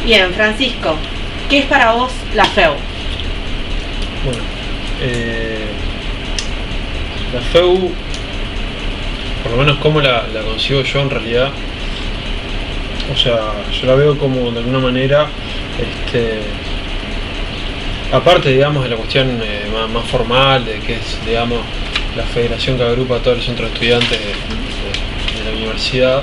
Bien, Francisco, ¿qué es para vos la FEU? Bueno, la FEU, por lo menos como la concibo yo en realidad, o sea, yo la veo como de alguna manera, aparte digamos de la cuestión más formal, de que es digamos la federación que agrupa a todos los centros de estudiantes de la universidad,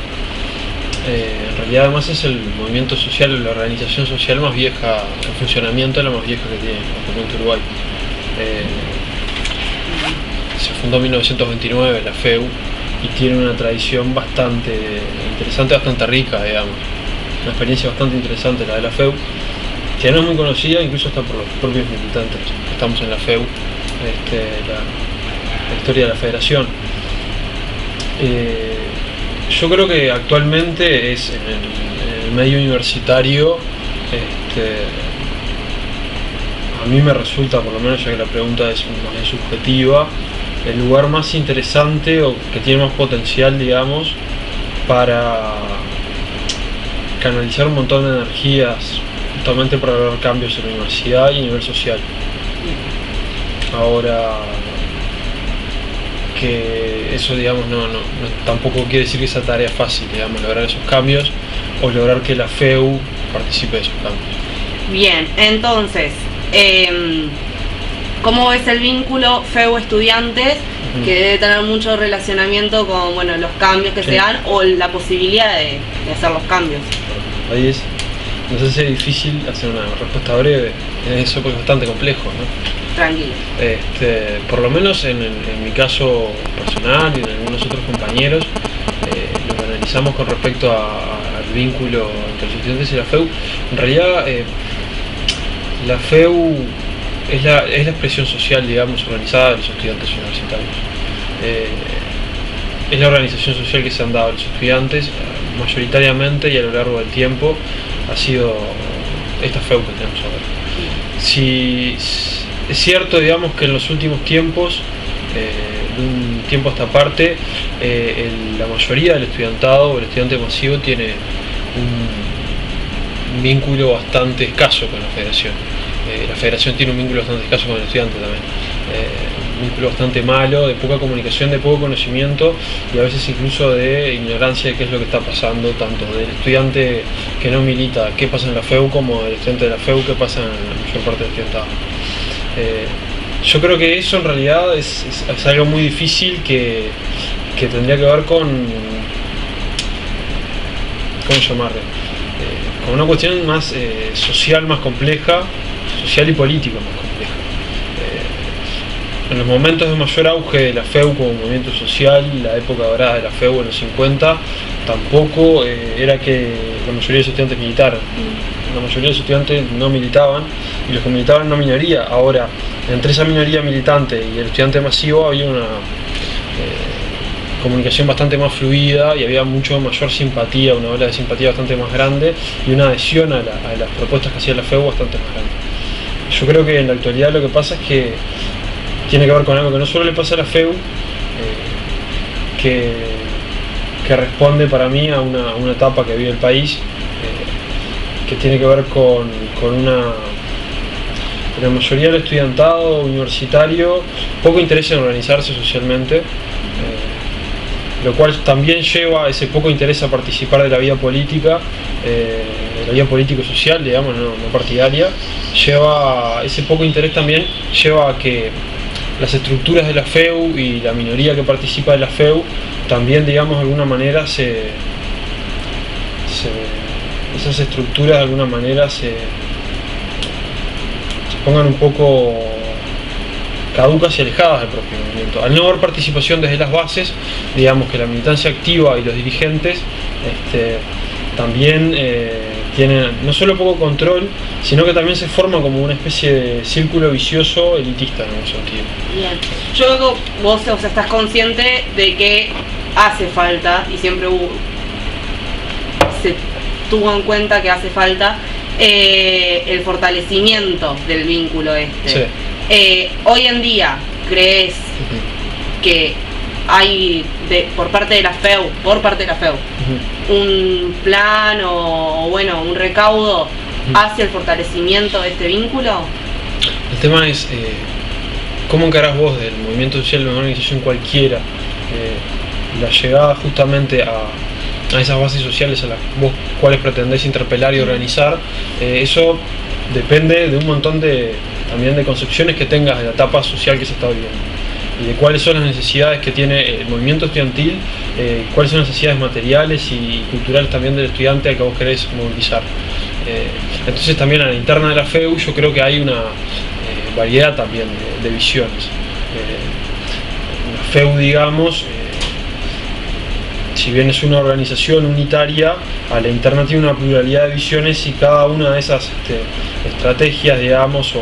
en realidad además es el movimiento social, la organización social más vieja, el funcionamiento la más vieja que tiene el continente Uruguay. Se fundó en 1929 la FEU y tiene una tradición bastante interesante, bastante rica, digamos. Una experiencia bastante interesante la de la FEU, que no es muy conocida incluso hasta por los propios militantes que estamos en la FEU, la historia de la federación. Yo creo que actualmente es en el medio universitario, a mí me resulta, por lo menos ya que la pregunta es más bien subjetiva, el lugar más interesante o que tiene más potencial, digamos, para canalizar un montón de energías justamente para lograr cambios en la universidad y a nivel social. Ahora, que eso digamos no tampoco quiere decir que esa tarea es fácil, digamos, lograr esos cambios o lograr que la FEU participe de esos cambios. Bien, entonces, ¿cómo ves el vínculo FEU-estudiantes? Que debe tener mucho relacionamiento con los cambios que se dan o la posibilidad de hacer los cambios. Ahí no sé si es difícil hacer una respuesta breve en eso porque es bastante complejo, ¿no? Tranquilo. Por lo menos en mi caso personal y en algunos otros compañeros, lo que analizamos con respecto al vínculo entre los estudiantes y la FEU, en realidad la FEU es la expresión social, digamos, organizada de los estudiantes universitarios. Es la organización social que se han dado a los estudiantes mayoritariamente y a lo largo del tiempo ha sido esta FEU que tenemos ahora. Si es cierto, digamos, que en los últimos tiempos, de un tiempo a esta parte, la mayoría del estudiantado, el estudiante masivo, tiene un vínculo bastante escaso con la federación. La federación tiene un vínculo bastante escaso con el estudiante también. Un vínculo bastante malo, de poca comunicación, de poco conocimiento y a veces incluso de ignorancia de qué es lo que está pasando, tanto del estudiante que no milita, qué pasa en la FEU, como del estudiante de la FEU, qué pasa en la mayor parte del estudiantado. Yo creo que eso en realidad es algo muy difícil que tendría que ver con, ¿cómo llamarle? Con una cuestión más social, más compleja, social y política más compleja. En los momentos de mayor auge de la FEU como movimiento social, la época dorada de la FEU en los 50, tampoco era que la mayoría de los estudiantes militaran. La mayoría de los estudiantes no militaban y los que militaban no minoría. Ahora, entre esa minoría militante y el estudiante masivo había una comunicación bastante más fluida y había mucho mayor simpatía, una ola de simpatía bastante más grande y una adhesión a las propuestas que hacía la FEU bastante más grande. Yo creo que en la actualidad lo que pasa es que tiene que ver con algo que no solo le pasa a la FEU, que responde para mí a una etapa que vive el país, que tiene que ver con la mayoría del estudiantado universitario poco interés en organizarse socialmente, lo cual también lleva ese poco interés a participar de la vida política, la vida político-social, digamos, no partidaria. Ese poco interés también lleva a que las estructuras de la FEU y la minoría que participa de la FEU también, digamos, de alguna manera esas estructuras de alguna manera se pongan un poco caducas y alejadas del propio movimiento. Al no haber participación desde las bases, digamos que la militancia activa y los dirigentes también tienen no solo poco control, sino que también se forma como una especie de círculo vicioso elitista en algún sentido. Bien. Yo creo que vos estás consciente de que hace falta, y siempre se tuvo en cuenta que hace falta el fortalecimiento del vínculo Sí. Hoy en día, ¿crees que hay por parte de la FEU un plan o un recaudo hacia el fortalecimiento de este vínculo? El tema es cómo encarás vos del movimiento social de una organización cualquiera la llegada justamente a esas bases sociales a las vos cuales pretendés interpelar y organizar. Eso depende de un montón también de concepciones que tengas de la etapa social que se está viviendo y de cuáles son las necesidades que tiene el movimiento estudiantil, cuáles son las necesidades materiales y culturales también del estudiante al que vos querés movilizar. Entonces también a la interna de la FEU yo creo que hay una variedad también de visiones. La FEU, digamos, si bien es una organización unitaria, a la interna tiene una pluralidad de visiones y cada una de esas estrategias, digamos, o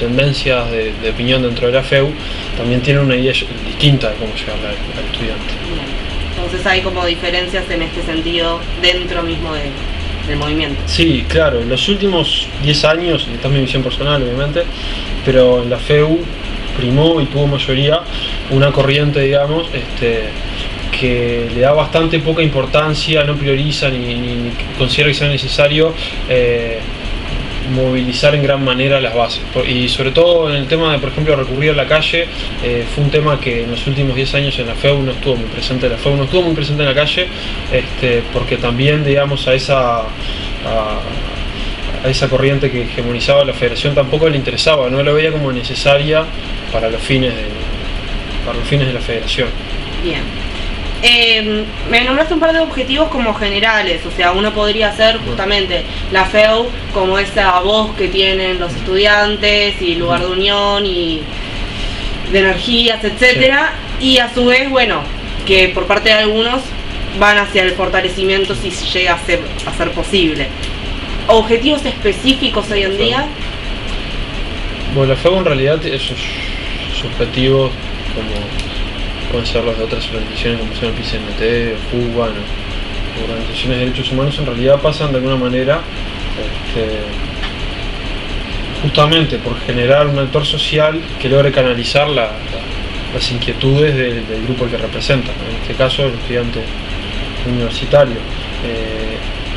tendencias de opinión dentro de la FEU también tiene una idea distinta de cómo llegar al estudiante. Entonces hay como diferencias en este sentido dentro mismo del movimiento. Sí, claro, en los últimos 10 años, y esta es mi visión personal obviamente, pero en la FEU primó y tuvo mayoría una corriente, digamos, que le da bastante poca importancia, no prioriza ni considera que sea necesario movilizar en gran manera las bases. Y sobre todo en el tema de, por ejemplo, recurrir a la calle, fue un tema que en los últimos 10 años en la FEU no estuvo muy presente. La FEU no estuvo muy presente en la calle, porque también, digamos, a esa corriente que hegemonizaba la federación tampoco le interesaba, no la veía como necesaria para los fines de la federación. Bien. Me nombraste un par de objetivos como generales, o sea, uno podría ser justamente la FEU como esa voz que tienen los estudiantes y lugar de unión y de energías, etcétera, sí. Y a su vez, bueno, que por parte de algunos van hacia el fortalecimiento si llega a ser posible. ¿Objetivos específicos hoy en día? Bueno, la FEU en realidad sus objetivos como pueden ser los de otras organizaciones como son el PCNT, o FUBAN, o organizaciones de derechos humanos, en realidad pasan de alguna manera justamente por generar un actor social que logre canalizar las inquietudes del grupo que representa, en este caso el estudiante universitario,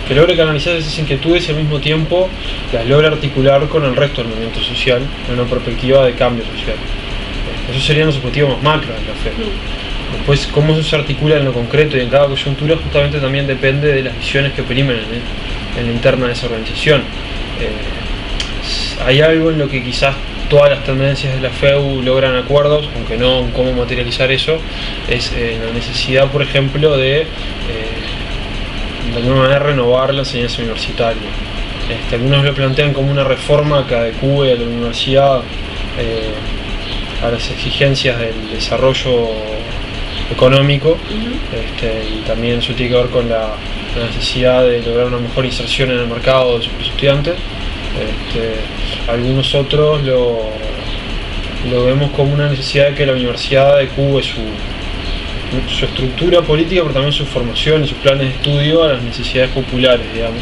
que logre canalizar esas inquietudes y al mismo tiempo las logre articular con el resto del movimiento social en una perspectiva de cambio social. Esos serían los objetivos más macros de la FEU. Después, cómo eso se articula en lo concreto y en cada coyuntura justamente también depende de las visiones que primen en la interna de esa organización. Hay algo en lo que quizás todas las tendencias de la FEU logran acuerdos, aunque no en cómo materializar eso, es la necesidad, por ejemplo, de alguna manera renovar la enseñanza universitaria. Algunos lo plantean como una reforma que adecue a la universidad a las exigencias del desarrollo económico, y también eso tiene que ver con la necesidad de lograr una mejor inserción en el mercado de sus estudiantes. Algunos otros lo vemos como una necesidad de que la universidad adecue su estructura política, pero también su formación y sus planes de estudio a las necesidades populares, digamos,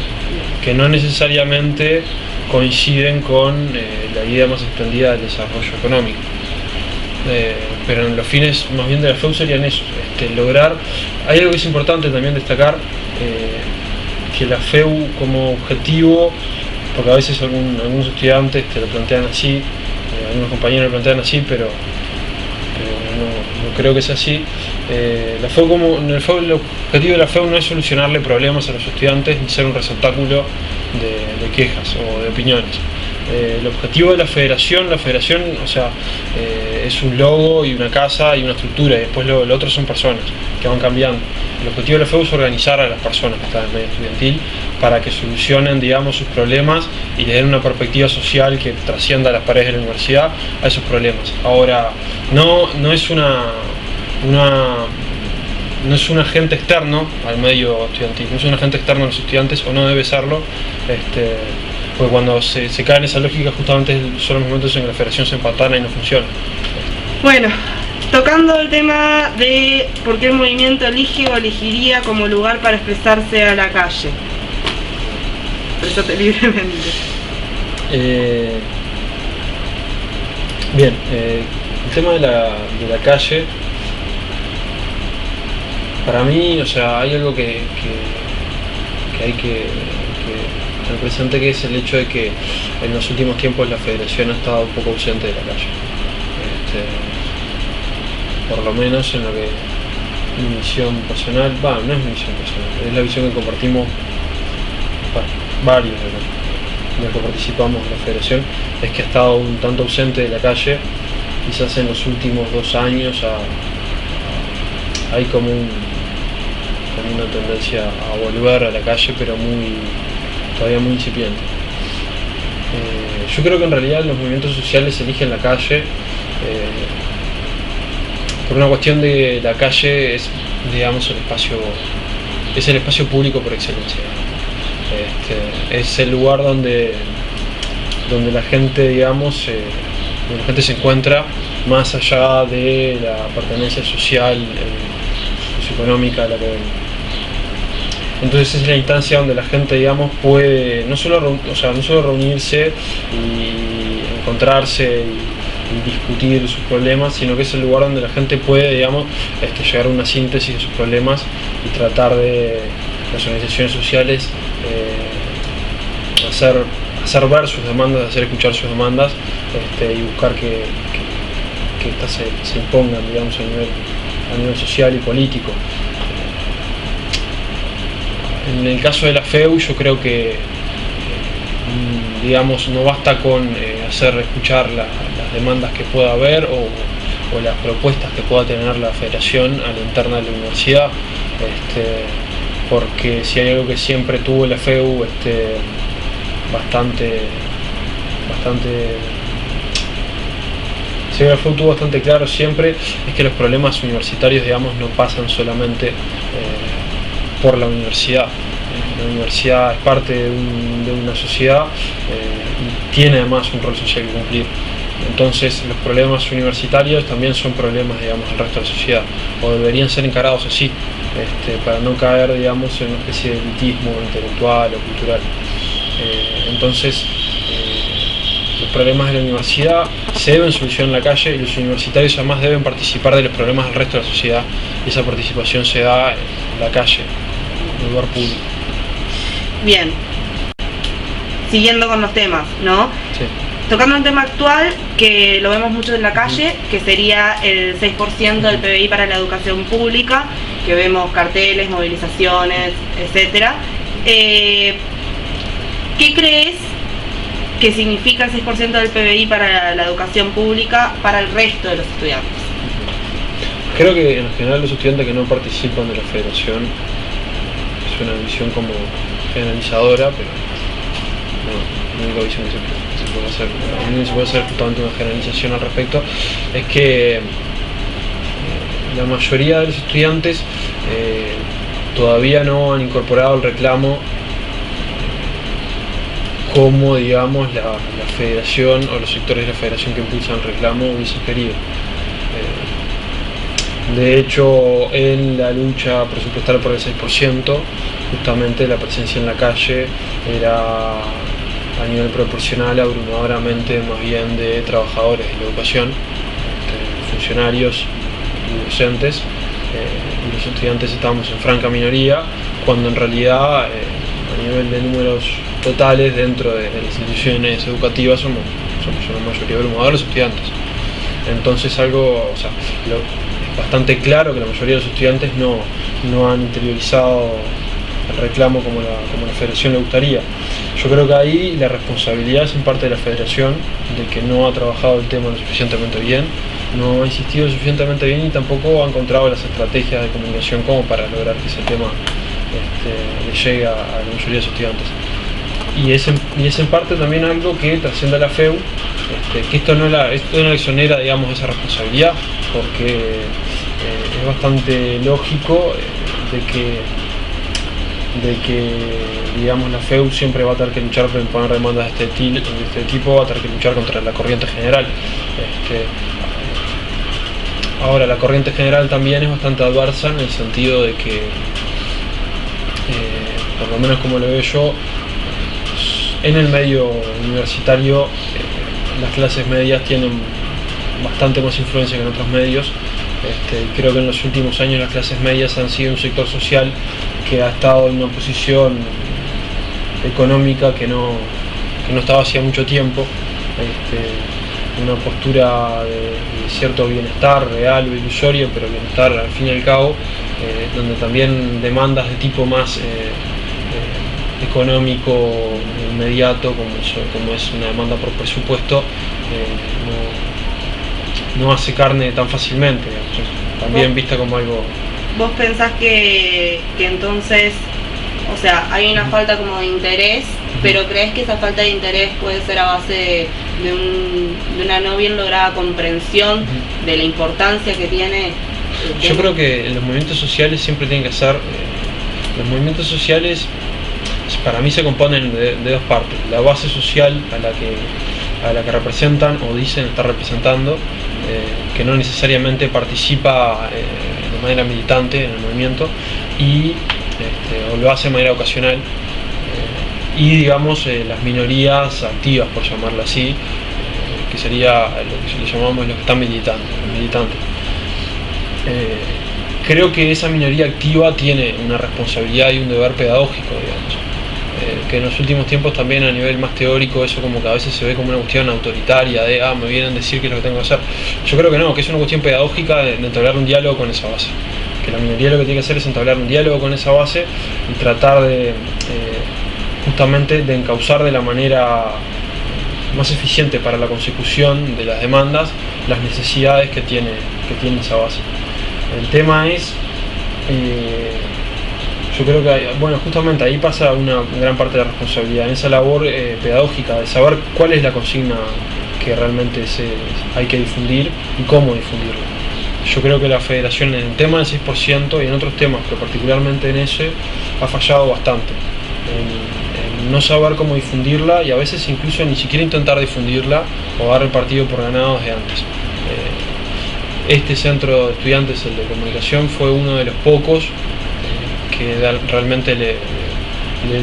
que no necesariamente coinciden con la idea más extendida del desarrollo económico. Pero en los fines más bien de la FEU serían esos, lograr. Hay algo que es importante también destacar, que la FEU como objetivo, porque a veces algunos estudiantes te lo plantean así, algunos compañeros lo plantean así, pero no creo que sea así. La FEU el objetivo de la FEU no es solucionarle problemas a los estudiantes ni ser un receptáculo de quejas o de opiniones. El objetivo de la federación, o sea, es un logo y una casa y una estructura, y después lo otro son personas que van cambiando. El objetivo de la FEU es organizar a las personas que están en el medio estudiantil para que solucionen, digamos, sus problemas y le den una perspectiva social que trascienda las paredes de la universidad a esos problemas. Ahora, no es un agente externo al medio estudiantil, no es un agente externo a los estudiantes, o no debe serlo, porque cuando se cae en esa lógica justamente son los momentos en que la federación se empatana y no funciona. Bueno, tocando el tema de por qué el movimiento elige o elegiría como lugar para expresarse a la calle. Expresate libremente. Bien, el tema de la calle, para mí, o sea, hay algo que hay que tener presente, que es el hecho de que en los últimos tiempos la federación ha estado un poco ausente de la calle. Por lo menos en lo que mi visión personal, no es mi visión personal, es la visión que compartimos varios de los que participamos de la federación, es que ha estado un tanto ausente de la calle. Quizás en los últimos 2 años hay como una tendencia a volver a la calle, pero todavía muy incipiente. Yo creo que en realidad los movimientos sociales eligen la calle por una cuestión de la calle es, digamos, el espacio público por excelencia. Es el lugar donde la gente, digamos, donde la gente se encuentra más allá de la pertenencia social, socioeconómica a la que ven. Entonces es la instancia donde la gente, digamos, puede no solo reunirse y encontrarse y discutir sus problemas, sino que es el lugar donde la gente puede, digamos, llegar a una síntesis de sus problemas y tratar de las organizaciones sociales hacer ver sus demandas, hacer escuchar sus demandas y buscar que éstas se impongan, digamos, a nivel social y político. En el caso de la FEU, yo creo que digamos, no basta con hacer escuchar las demandas que pueda haber o las propuestas que pueda tener la federación a la interna de la universidad, porque si hay algo que siempre tuvo la FEU si la FEU tuvo bastante claro siempre, es que los problemas universitarios, digamos, no pasan solamente por la universidad. La universidad es parte de una sociedad y tiene además un rol social que cumplir. Entonces los problemas universitarios también son problemas, digamos, del resto de la sociedad, o deberían ser encarados así, para no caer, digamos, en una especie de elitismo intelectual o cultural. Entonces los problemas de la universidad se deben solucionar en la calle y los universitarios además deben participar de los problemas del resto de la sociedad, y esa participación se da en la calle, en el lugar público. Bien, siguiendo con los temas, ¿no? Sí. Tocando un tema actual que lo vemos mucho en la calle, que sería el 6% del PBI para la educación pública, que vemos carteles, movilizaciones, etcétera. ¿Qué crees que significa el 6% del PBI para la educación pública para el resto de los estudiantes? Creo que en general los estudiantes que no participan de la federación, es una visión como generalizadora, pero no, la única visión que se puede hacer justamente una generalización al respecto, es que la mayoría de los estudiantes todavía no han incorporado el reclamo como, digamos, la federación o los sectores de la federación que impulsan el reclamo hubiesen querido. De hecho, en la lucha presupuestaria por el 6%, justamente la presencia en la calle era a nivel proporcional abrumadoramente más bien de trabajadores de la educación, funcionarios y docentes, y los estudiantes estábamos en franca minoría, cuando en realidad a nivel de números totales dentro de las instituciones educativas somos una mayoría abrumadora los estudiantes. Entonces es bastante claro que la mayoría de los estudiantes no han interiorizado el reclamo como la federación le gustaría. Yo creo que ahí la responsabilidad es en parte de la federación, de que no ha trabajado el tema lo suficientemente bien, no ha insistido lo suficientemente bien y tampoco ha encontrado las estrategias de comunicación como para lograr que ese tema le llegue a la mayoría de los estudiantes. Y es en parte también algo que trasciende a la FEU, que esto no exonera, digamos, esa responsabilidad, porque es bastante lógico de que digamos, la FEU siempre va a tener que luchar por imponer demandas de este tipo, va a tener que luchar contra la corriente general. Ahora, la corriente general también es bastante adversa en el sentido de que, por lo menos como lo veo yo, en el medio universitario las clases medias tienen bastante más influencia que en otros medios. Creo que en los últimos años las clases medias han sido un sector social que ha estado en una posición económica que no estaba hacía mucho tiempo, una postura de cierto bienestar real o ilusorio, pero bienestar al fin y al cabo, donde también demandas de tipo más económico inmediato, como es una demanda por presupuesto, no hace carne tan fácilmente, digamos, también vista como algo... ¿Vos pensás que entonces, o sea, hay una falta como de interés, pero crees que esa falta de interés puede ser a base de una no bien lograda comprensión de la importancia que tiene? Yo creo que los movimientos sociales siempre tienen que ser... los movimientos sociales para mí se componen de dos partes: la base social a la que representan o dicen estar representando, que no necesariamente participa de manera militante en el movimiento, o lo hace de manera ocasional, y digamos las minorías activas, por llamarlo así, que sería lo que le llamamos los que están militando, los militantes. Creo que esa minoría activa tiene una responsabilidad y un deber pedagógico, digamos, que en los últimos tiempos también a nivel más teórico eso como que a veces se ve como una cuestión autoritaria de me vienen a decir qué es lo que tengo que hacer. Yo creo que no, que es una cuestión pedagógica de entablar un diálogo con esa base, que la minoría lo que tiene que hacer es entablar un diálogo con esa base y tratar de justamente de encauzar de la manera más eficiente para la consecución de las demandas las necesidades que tiene esa base. El tema es, yo creo que, bueno, justamente ahí pasa una gran parte de la responsabilidad, en esa labor pedagógica, de saber cuál es la consigna que realmente hay que difundir y cómo difundirla. Yo creo que la federación en el tema del 6% y en otros temas, pero particularmente en ese, ha fallado bastante. En no saber cómo difundirla y a veces incluso ni siquiera intentar difundirla o dar el partido por ganado desde antes. Este centro de estudiantes, el de comunicación, fue uno de los pocos que realmente le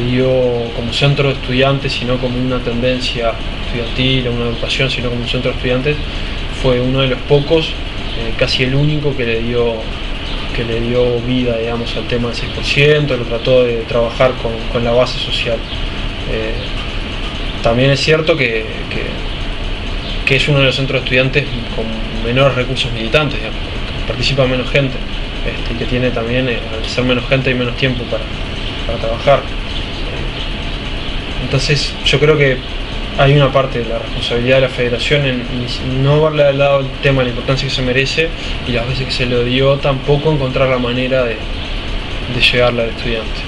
dio como centro de estudiantes, y no como una tendencia estudiantil o una educación, sino como un centro de estudiantes. Fue uno de los pocos, casi el único, que le dio vida, digamos, al tema del 6%, lo trató de trabajar con la base social. También es cierto que es uno de los centros de estudiantes con menores recursos militantes, digamos, que participa menos gente, y que tiene también, al ser menos gente, y menos tiempo para trabajar. Entonces yo creo que hay una parte de la responsabilidad de la federación en no haberle dado el tema la importancia que se merece, y las veces que se lo dio tampoco encontrar la manera de llegarle al estudiante.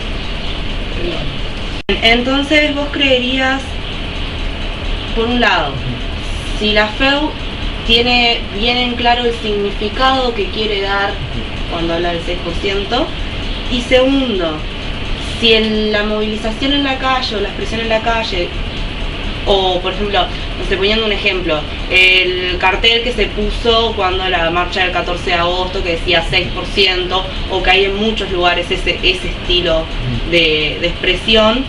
Entonces vos creerías, por un lado, si la FEU tiene bien en claro el significado que quiere dar cuando habla del 6%, y segundo, si la movilización en la calle o la expresión en la calle, o por ejemplo, no estoy poniendo un ejemplo, el cartel que se puso cuando la marcha del 14 de agosto que decía 6%, o que hay en muchos lugares ese estilo de expresión,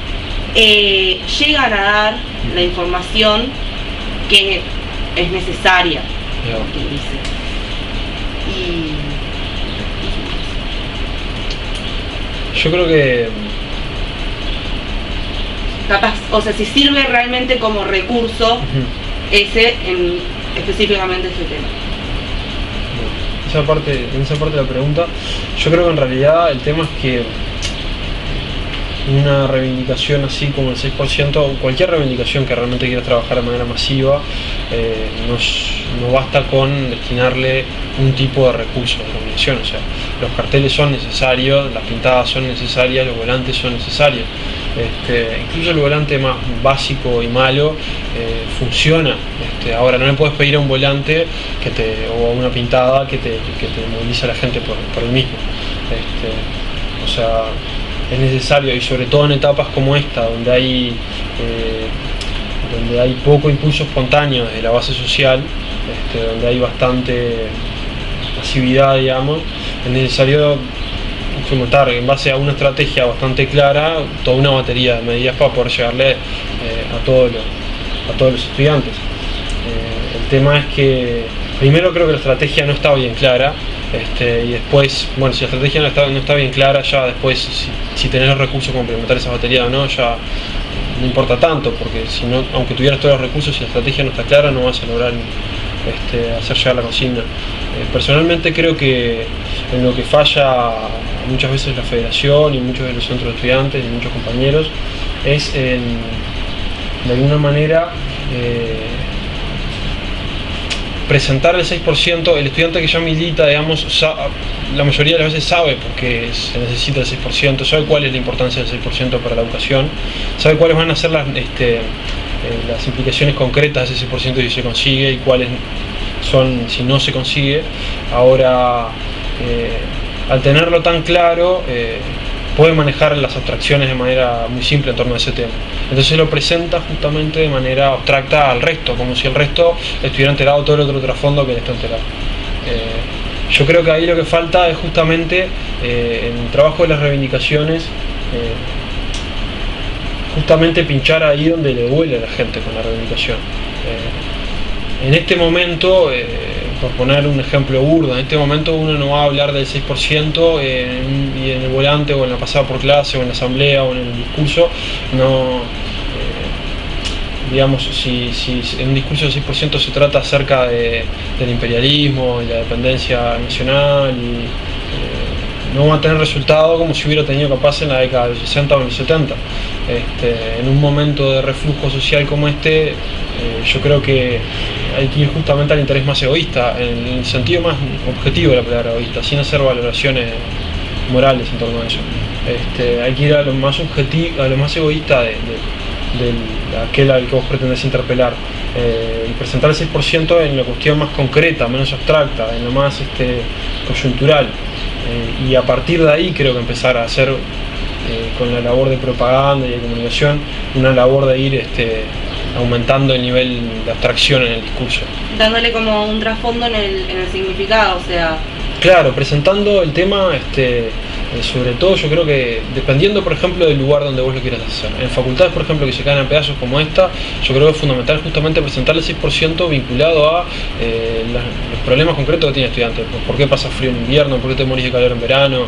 llegan a dar la información que es necesaria, que dice. Yo creo que capaz, o sea, si sirve realmente como recurso específicamente ese tema. En esa parte de la pregunta, yo creo que en realidad el tema es que una reivindicación así como el 6%, cualquier reivindicación que realmente quiera trabajar de manera masiva, no basta con destinarle un tipo de recurso de comunicación. O sea, los carteles son necesarios, las pintadas son necesarias, los volantes son necesarios. Incluso el volante más básico y malo funciona. Ahora no le puedes pedir a un volante o a una pintada que te movilice a la gente por el mismo. O sea, es necesario, y sobre todo en etapas como esta, donde hay poco impulso espontáneo desde la base social, donde hay bastante pasividad, digamos, es necesario implementar en base a una estrategia bastante clara toda una batería de medidas para poder llegarle a todos los estudiantes. El tema es que primero creo que la estrategia no está bien clara, y después, bueno, si la estrategia no está bien clara, ya después si tenés los recursos para implementar esa batería o no, ya no importa tanto, porque si no, aunque tuvieras todos los recursos y la estrategia no está clara, no vas a lograr hacer llegar la consigna. Personalmente creo que en lo que falla muchas veces la federación y muchos de los centros de estudiantes y muchos compañeros es de alguna manera presentar el 6%. El estudiante que ya milita, digamos, la mayoría de las veces sabe por qué se necesita el 6%, sabe cuál es la importancia del 6% para la educación, sabe cuáles van a ser las implicaciones concretas de ese 6% si se consigue y cuáles son si no se consigue. Ahora, al tenerlo tan claro, puede manejar las abstracciones de manera muy simple en torno a ese tema. Entonces lo presenta justamente de manera abstracta al resto, como si el resto estuviera enterado todo el otro trasfondo que él está enterado. Yo creo que ahí lo que falta es justamente en el trabajo de las reivindicaciones, justamente pinchar ahí donde le duele a la gente con la reivindicación. En este momento, por poner un ejemplo burdo, en este momento uno no va a hablar del 6% y en el volante o en la pasada por clase o en la asamblea o en el discurso, no, digamos, si en un discurso del 6% se trata acerca del imperialismo y la dependencia nacional, no va a tener resultado como si hubiera tenido capaz en la década de los 60 o en los 70. En un momento de reflujo social como yo creo que hay que ir justamente al interés más egoísta, en el sentido más objetivo de la palabra egoísta, sin hacer valoraciones morales en torno a eso. Hay que ir a lo más objetivo, a lo más egoísta de aquel al que vos pretendés interpelar, y presentar el 6% en la cuestión más concreta, menos abstracta, en lo más coyuntural, y a partir de ahí creo que empezar a hacer con la labor de propaganda y de comunicación una labor de ir aumentando el nivel de abstracción en el discurso. Dándole como un trasfondo en el significado, o sea... Claro, presentando el tema, sobre todo yo creo que dependiendo por ejemplo del lugar donde vos lo quieras hacer. En facultades por ejemplo que se caen a pedazos como esta, yo creo que es fundamental justamente presentar el 6% vinculado a los problemas concretos que tiene el estudiante. ¿Por qué pasa frío en invierno? ¿Por qué te morís de calor en verano?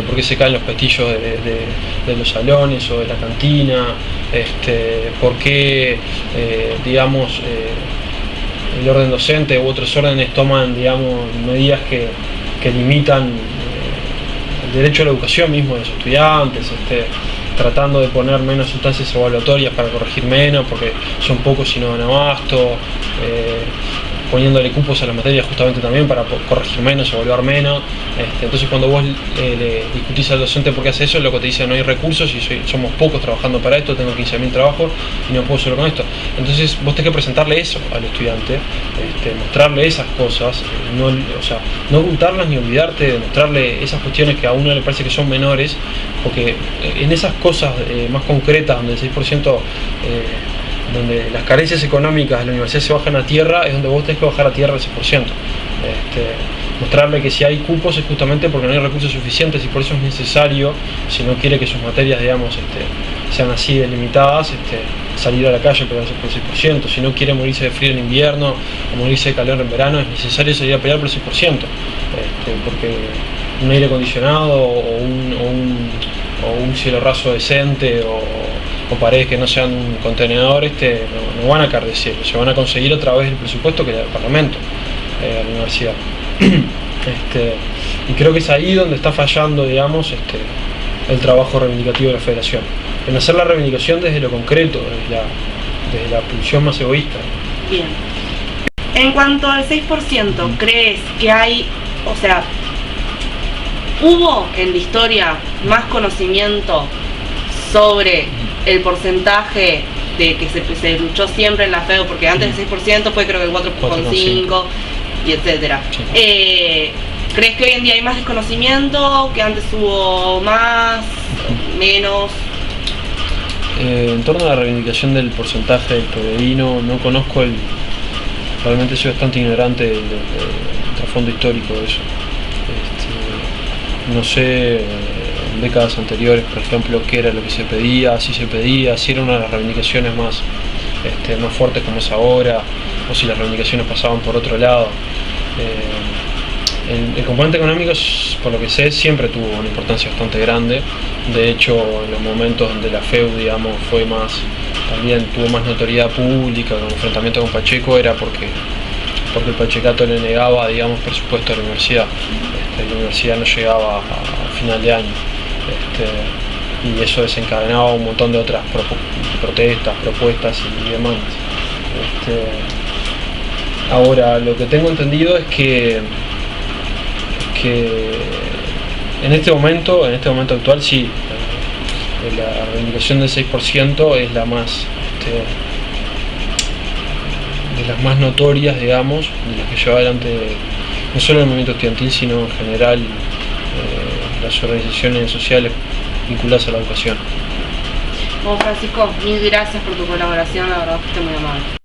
¿Por qué se caen los pestillos de los salones o de la cantina? ¿Por qué, digamos, el orden docente u otros órdenes toman, digamos, medidas que limitan el derecho a la educación mismo de los estudiantes, tratando de poner menos sustancias evaluatorias para corregir menos, porque son pocos y no dan abasto, poniéndole cupos a las materias justamente también para corregir menos, evaluar menos. Entonces cuando vos le discutís al docente por qué hace eso, lo que te dice no hay recursos y somos pocos trabajando para esto, tengo 15.000 trabajos y no puedo solo con esto. Entonces vos tenés que presentarle eso al estudiante, mostrarle esas cosas, no ocultarlas ni olvidarte de mostrarle esas cuestiones que a uno le parece que son menores, porque en esas cosas más concretas donde el 6%, donde las carencias económicas de la universidad se bajan a tierra, es donde vos tenés que bajar a tierra el 6%. Mostrarle que si hay cupos es justamente porque no hay recursos suficientes y por eso es necesario, si no quiere que sus materias, digamos, sean así delimitadas, salir a la calle a pelearse por el 6%. Si no quiere morirse de frío en invierno o morirse de calor en verano, es necesario salir a pelear por el 6%, porque un aire acondicionado o un cielo raso decente o paredes que no sean un contenedor no van a caer de cielo, se van a conseguir a través del presupuesto que da el Parlamento a la universidad. Y creo que es ahí donde está fallando, digamos, el trabajo reivindicativo de la Federación, en hacer la reivindicación desde lo concreto, desde la pulsión más egoísta. Bien. En cuanto al 6%, ¿crees que hay, o sea, hubo en la historia más conocimiento sobre el porcentaje de que se luchó siempre en la FEU? Porque antes del 6% fue creo que el 4,5 y etcétera. Sí. ¿Crees que hoy en día hay más desconocimiento, que antes hubo más, menos? En torno a la reivindicación del porcentaje del PBI no conozco realmente soy bastante ignorante del trasfondo histórico de eso. No sé en décadas anteriores, por ejemplo, qué era lo que se pedía, si era una de las reivindicaciones más fuertes como es ahora, o si las reivindicaciones pasaban por otro lado. El componente económico, por lo que sé, siempre tuvo una importancia bastante grande. De hecho, en los momentos donde la FEU, digamos, también tuvo más notoriedad pública, con enfrentamiento con Pacheco, era porque el Pachecato le negaba, digamos, presupuesto a la universidad. La universidad no llegaba a final de año. Y eso desencadenaba un montón de otras protestas, propuestas y demandas. Ahora, lo que tengo entendido es que en este momento actual, sí, la reivindicación del 6% es la más, de las más notorias, digamos, de las que lleva adelante no solo el movimiento estudiantil, sino en general las organizaciones sociales vinculadas a la educación. Bueno, Francisco, mil gracias por tu colaboración, la verdad fuiste muy amable.